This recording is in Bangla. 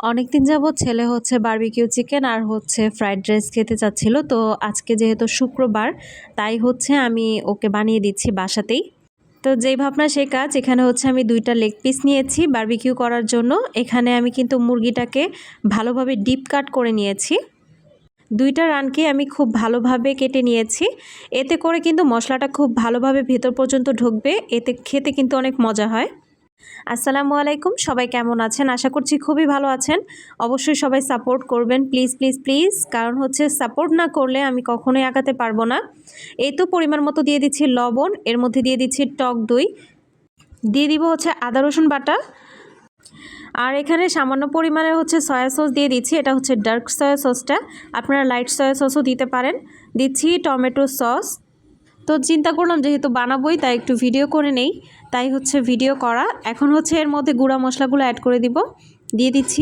অনেকদিন যাবৎ ছেলে হচ্ছে বারবিকিউ চিকেন আর হচ্ছে ফ্রাইড রাইস খেতে চাচ্ছিল। তো আজকে যেহেতু শুক্রবার তাই হচ্ছে আমি ওকে বানিয়ে দিচ্ছি বাসাতেই। তো যেই ভাবনা সেই কাজ। এখানে হচ্ছে আমি 2টা লেগ পিস নিয়েছি বারবিকিউ করার জন্য। এখানে আমি কিন্তু মুরগিটাকে ভালোভাবে ডিপ কাট করে নিয়েছি। 2টা রানকে আমি খুব ভালোভাবে কেটে নিয়েছি। এতে করে কিন্তু মশলাটা খুব ভালোভাবে ভেতর পর্যন্ত ঢুকবে, এতে খেতে কিন্তু অনেক মজা হয়। আসসালামু আলাইকুম, সবাই কেমন আছেন? আশা করছি খুবই ভালো আছেন। অবশ্যই সবাই সাপোর্ট করবেন প্লিজ প্লিজ প্লিজ, কারণ হচ্ছে সাপোর্ট না করলে আমি কখনোই আগাতে পারবো না। এই তো পরিমাণ মতো দিয়ে দিচ্ছি লবণ, এর মধ্যে দিয়ে দিচ্ছি টক দই, দিয়ে দিব হচ্ছে আদা রসুন বাটা, আর এখানে সামান্য পরিমাণে হচ্ছে সয়া সস দিয়ে দিচ্ছি। এটা হচ্ছে ডার্ক সয়া সসটা, আপনারা লাইট সয়া সসও দিতে পারেন। দিচ্ছি টমেটো সস। তো চিন্তা করলাম যেহেতু বানাবোই তাই একটু ভিডিও করে নেই, তাই হচ্ছে ভিডিও করা। এখন হচ্ছে এর মধ্যে গুঁড়া মশলাগুলো অ্যাড করে দিব। দিয়ে দিচ্ছি